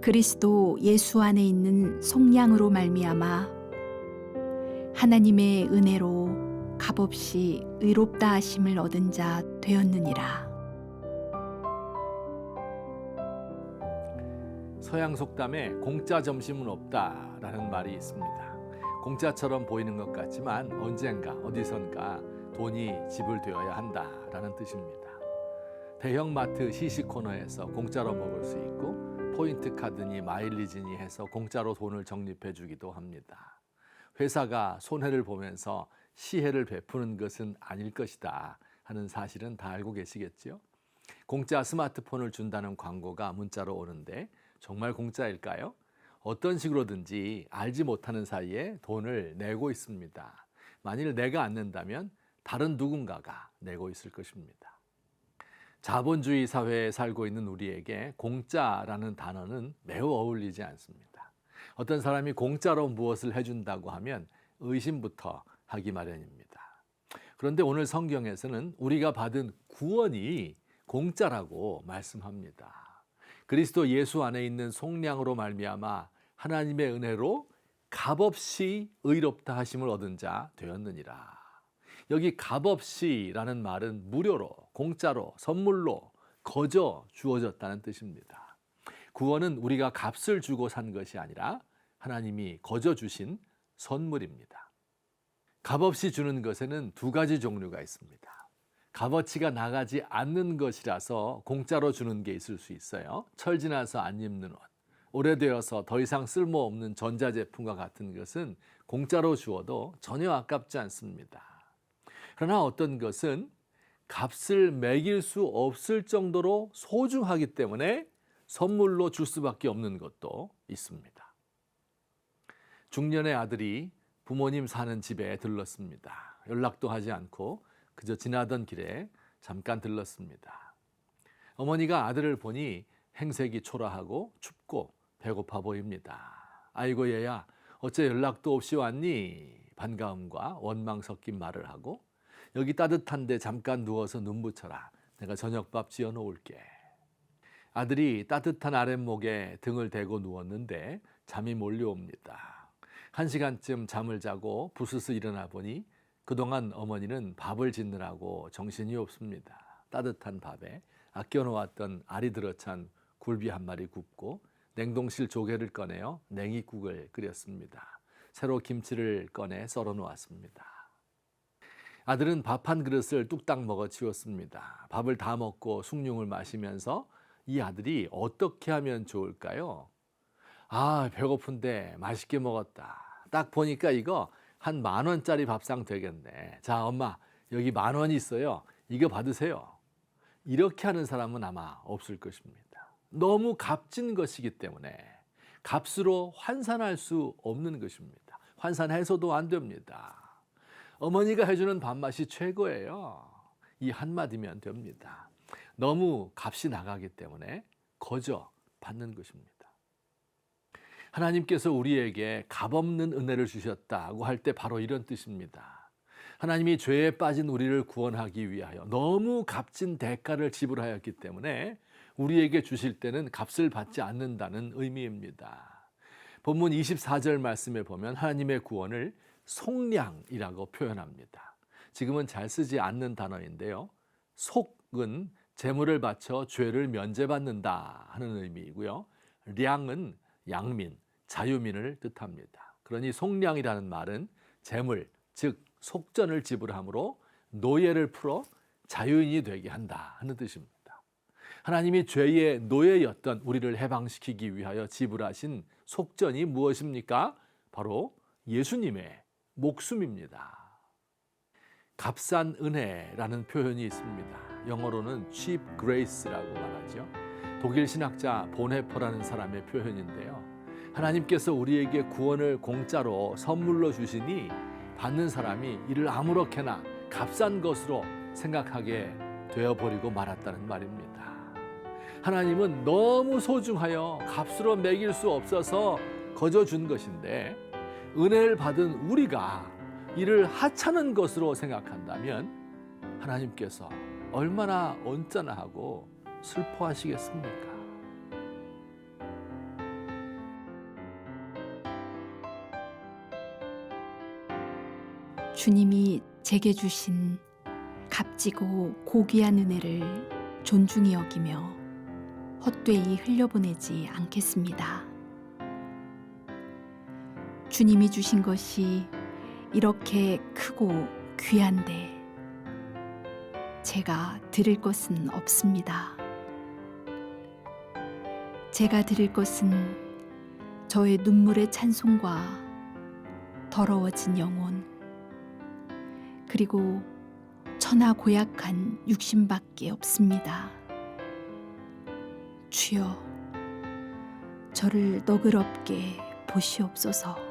그리스도 예수 안에 있는 속량으로 말미암아 하나님의 은혜로 값없이 의롭다 하심을 얻은 자 되었느니라. 서양 속담에 공짜 점심은 없다라는 말이 있습니다. 공짜처럼 보이는 것 같지만 언젠가 어디선가 돈이 지불되어야 한다라는 뜻입니다. 대형 마트 시식 코너에서 공짜로 먹을 수 있고 포인트 카드니 마일리지니 해서 공짜로 돈을 적립해 주기도 합니다. 회사가 손해를 보면서 시혜를 베푸는 것은 아닐 것이다 하는 사실은 다 알고 계시겠죠? 공짜 스마트폰을 준다는 광고가 문자로 오는데 정말 공짜일까요? 어떤 식으로든지 알지 못하는 사이에 돈을 내고 있습니다. 만일 내가 안 낸다면 다른 누군가가 내고 있을 것입니다. 자본주의 사회에 살고 있는 우리에게 공짜라는 단어는 매우 어울리지 않습니다. 어떤 사람이 공짜로 무엇을 해준다고 하면 의심부터 하기 마련입니다. 그런데 오늘 성경에서는 우리가 받은 구원이 공짜라고 말씀합니다. 그리스도 예수 안에 있는 속량으로 말미암아 하나님의 은혜로 값없이 의롭다 하심을 얻은 자 되었느니라. 여기 값없이라는 말은 무료로, 공짜로, 선물로, 거저 주어졌다는 뜻입니다. 구원은 우리가 값을 주고 산 것이 아니라 하나님이 거저 주신 선물입니다. 값없이 주는 것에는 두 가지 종류가 있습니다. 값어치가 나가지 않는 것이라서 공짜로 주는 게 있을 수 있어요. 철 지나서 안 입는 옷, 오래되어서 더 이상 쓸모없는 전자제품과 같은 것은 공짜로 주어도 전혀 아깝지 않습니다. 그러나 어떤 것은 값을 매길 수 없을 정도로 소중하기 때문에 선물로 줄 수밖에 없는 것도 있습니다. 중년의 아들이 부모님 사는 집에 들렀습니다. 연락도 하지 않고 그저 지나던 길에 잠깐 들렀습니다. 어머니가 아들을 보니 행색이 초라하고 춥고 배고파 보입니다. 아이고 얘야, 어째 연락도 없이 왔니? 반가움과 원망 섞인 말을 하고 여기 따뜻한데 잠깐 누워서 눈 붙여라. 내가 저녁밥 지어 놓을게. 아들이 따뜻한 아랫목에 등을 대고 누웠는데 잠이 몰려옵니다. 1시간쯤 잠을 자고 부스스 일어나 보니 그동안 어머니는 밥을 짓느라고 정신이 없습니다. 따뜻한 밥에 아껴놓았던 알이 들어찬 굴비 한 마리 굽고 냉동실 조개를 꺼내어 냉이국을 끓였습니다. 새로 김치를 꺼내 썰어 놓았습니다. 아들은 밥 한 그릇을 뚝딱 먹어 치웠습니다. 밥을 다 먹고 숭늉을 마시면서 이 아들이 어떻게 하면 좋을까요? 아, 배고픈데 맛있게 먹었다. 딱 보니까 이거 한 10,000원짜리 밥상 되겠네. 자, 엄마, 여기 10,000원 있어요. 이거 받으세요. 이렇게 하는 사람은 아마 없을 것입니다. 너무 값진 것이기 때문에 값으로 환산할 수 없는 것입니다. 환산해서도 안 됩니다. 어머니가 해주는 밥맛이 최고예요. 이 한마디면 됩니다. 너무 값이 나가기 때문에 거저 받는 것입니다. 하나님께서 우리에게 값없는 은혜를 주셨다고 할 때 바로 이런 뜻입니다. 하나님이 죄에 빠진 우리를 구원하기 위하여 너무 값진 대가를 지불하였기 때문에 우리에게 주실 때는 값을 받지 않는다는 의미입니다. 본문 24절 말씀에 보면 하나님의 구원을 속량이라고 표현합니다. 지금은 잘 쓰지 않는 단어인데요. 속은 재물을 바쳐 죄를 면제받는다 하는 의미이고요. 량은 양민, 자유민을 뜻합니다. 그러니 속량이라는 말은 재물, 즉 속전을 지불함으로 노예를 풀어 자유인이 되게 한다 하는 뜻입니다. 하나님이 죄의 노예였던 우리를 해방시키기 위하여 지불하신 속전이 무엇입니까? 바로 예수님의 목숨입니다. 값싼 은혜라는 표현이 있습니다. 영어로는 cheap grace라고 말하죠. 독일 신학자 보네퍼라는 사람의 표현인데요. 하나님께서 우리에게 구원을 공짜로 선물로 주시니 받는 사람이 이를 아무렇게나 값싼 것으로 생각하게 되어버리고 말았다는 말입니다. 하나님은 너무 소중하여 값으로 매길 수 없어서 거저 준 것인데 은혜를 받은 우리가 이를 하찮은 것으로 생각한다면 하나님께서 얼마나 언짢아하고 슬퍼하시겠습니까? 주님이 제게 주신 값지고 고귀한 은혜를 존중히 여기며 헛되이 흘려보내지 않겠습니다. 주님이 주신 것이 이렇게 크고 귀한데 제가 드릴 것은 없습니다. 제가 드릴 것은 저의 눈물의 찬송과 더러워진 영혼, 그리고 천하 고약한 육신밖에 없습니다. 주여, 저를 너그럽게 보시옵소서.